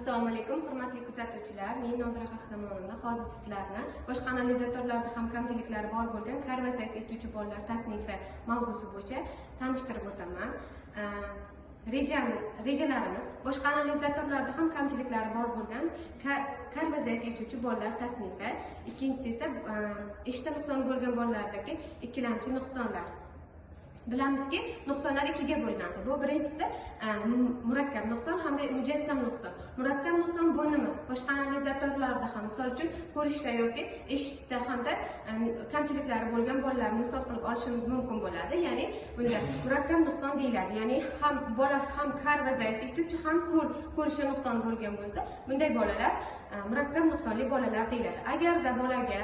Assalomu alaykum, hurmatli kuzatuvchilar. Men Nodira Qahramonova hozir sizlarni boshqa analizatorlarda ham kamchiliklari bor bo'lgan kar va zaif etuvchi bolalar tasnifi mavzusi bo'yicha tanishtirib o'taman. Rejalarimiz boshqa analizatorlarda ham kamchiliklari bor bo'lgan kar va zaif etuvchi bolalar tasnifi. Ikkinchisi esa eshitishda nuqsoni bo'lgan bolalardagi ikkilamchi nuqsonlar. Bilamizki, nuqsonlar ikkiga bo'linadi. Bu birinchisi murakkab nuqson hamda mujassam nuqson. Murakkab nuqson bu nima? Boshqa analizatorlarda ham, misol uchun, ko'rishda yoki eshitishda hamda kamchiliklari bo'lgan bolalarni misol qilib olishimiz mumkin bo'ladi. Ya'ni bunda murakkab nuqson deyiladi. Ya'ni ham bola ham kar va zaif eshituvchi ham ko'rishi nuqson bo'lgan bo'lsa, bunday bolalar murakkab nuqsonli bolalar deyiladi. Agarda bolaga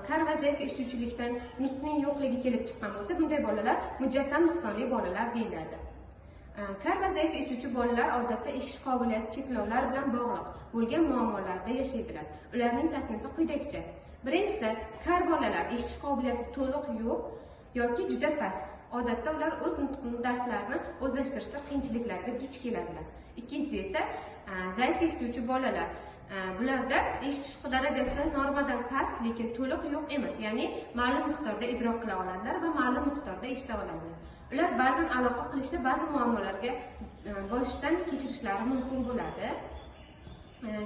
kar va zaif eshituvchilikdan nutqning yo'qligi kelib chiqqan bo'lsa, bunday bolalar mujassam nuqsonli bolalar deyiladi. Kar va zaif eshituvchi bolalar odatda eshitish qobiliyati cheklovlar bilan bog'liq bo'lgan muammolarda yashaydilar. Ularning tasnifi quyidagicha. Birinchisi, kar bolalar eshitish qobiliyati to'liq yo'q yoki juda past. Odatda ular o'z nutqini darslarni o'zlashtirishda qiyinchiliklarga duch keladilar. Ikkinchisi esa zaif eshituvchi bolalar. Bularda eshitish darajasi normadan past, lekin to'liq yo'q emas. Ya'ni ma'lum miqdorda idrok qila oladilar va ma'lum miqdorda eshita oladilar. Ular ba'zan aloqa qilishda ba'zi muammolarga boshdan kechirishlari mumkin bo'ladi.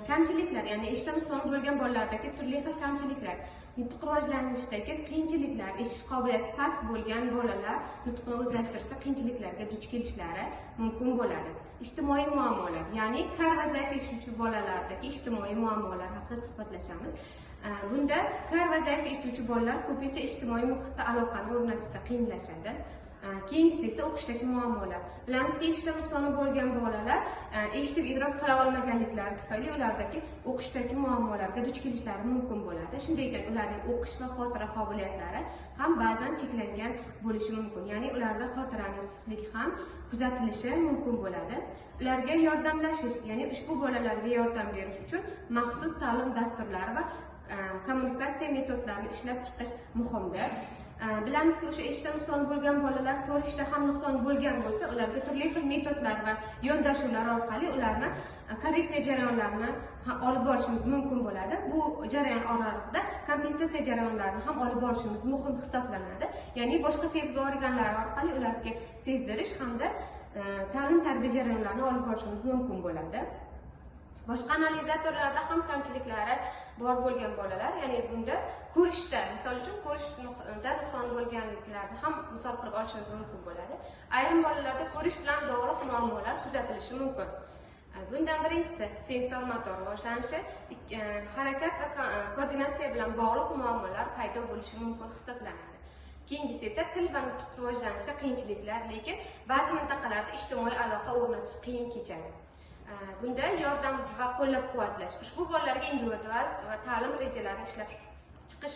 Kamchiliklar, ya'ni eshitishda nuqsoni bo'lgan bolalardagi turli xil kamchiliklar. Nutq rivojlanishdagi qiyinchiliklar, eshitish qobiliyati past bo'lgan bolalar nutqni o'zlashtirishda qiyinchiliklarga duch kelishlari mumkin bo'ladi. Ijtimoiy muammolar, ya'ni kar va zaif eshituvchi bolalardagi ijtimoiy muammolar haqida suhbatlashamiz. Bunda kar va zaif eshituvchi bolalar ko'pincha ijtimoiy muhitda aloqani o'rnatishda qiyinlashadi. Keyingisi esa o'qishdagi muammolar. Bilamizki, eshitishda nuqsoni bo'lgan bolalar eshitib idrok qila olmaganliklari tufayli ulardagi o'qishdagi muammolarga duch kelishlari mumkin bo'ladi. Shunday ekan, ularning o'qish va xotira qobiliyatlari ham ba'zan cheklangan bo'lishi mumkin. Ya'ni ularda xotiraning sustligi ham kuzatilishi mumkin bo'ladi. Ularga yordamlashish, ya'ni ushbu bolalarga yordam berish uchun maxsus ta'lim dasturlari va kommunikatsiya metodlarini ishlab chiqish muhimdir. Bilamizki, o'sha eshitishda nuqsoni bo'lgan bolalar ko'rishda ham nuqson bo'lgan bo'lsa, ularga turli xil metodlar va yondashuvlar orqali ularni korreksiya jarayonlarini olib borishimiz mumkin bo'ladi. Bu jarayon oralig'ida kompensatsiya jarayonlarini ham olib borishimiz muhim hisoblanadi. Ya'ni boshqa sezgi organlari orqali ularga sezdirish hamda ta'lim-tarbiya jarayonlarini olib borishimiz mumkin bo'ladi. Boshqa analizatorlarda ham kamchiliklari bor bo'lgan bolalar, ya'ni bunda ko'rishda, misol uchun ko'rishda nuqson bo'lganliklarni ham misol qilib olishimiz mumkin bo'ladi. Ayrim bolalarda ko'rish bilan bog'liq muammolar kuzatilishi mumkin. Bundan birinchisi sensor motor rivojlanishi, harakat va koordinatsiya bilan bog'liq muammolar paydo bo'lishi mumkin hisoblanadi. Keyingisi esa til va nutq rivojlanishida qiyinchiliklar, lekin ba'zi mintaqalarda ijtimoiy aloqa o'rnatish qiyin kechadi. Bunda yordam va qo'llab-quvvatlash, ushbu bolalarga individual va ta'lim rejalarini ishlab chiqish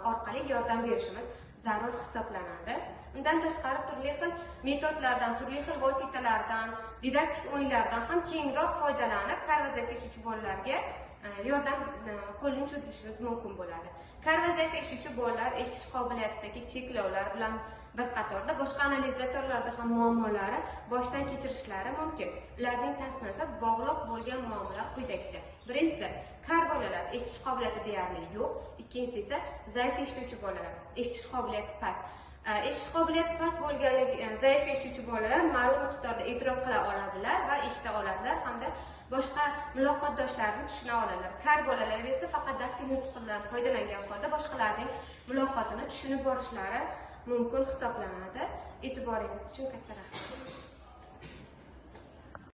orqali yordam berishimiz zarur hisoblanadi. Undan tashqari turli xil metodlardan, turli xil vositalardan, didaktik o'yinlardan ham kengroq foydalanib, kar va zaif eshituvchi bolalarga yordam qo'lini cho'zishimiz mumkin bo'ladi. Kar va zaif eshituvchi bolalar eshitish qobiliyatidagi cheklovlar bilan bir qatorda boshqa analizatorlarda ham muammolari boshdan kechirishlari mumkin. Ularning tasnifi bog'liq bo'lgan muammolar quyidagicha. Birinchisi, kar bolalar eshitish qobiliyati deyarli yo'q. Ikkinchisi esa zaif eshituvchi bolalar, eshitish qobiliyati past. Eshitish qobiliyati past bo'lganligi, zaif eshituvchi bolalar ma'lum miqdorda idrok qila oladilar va eshita oladilar hamda boshqa muloqotdoshlarni tushuna oladilar. Kar bolalar esa faqat daktil nutqdan foydalangan holda boshqalarning muloqotini tushunib borishlari mumkin hisoblanadi. E'tiboringiz uchun katta rahmat.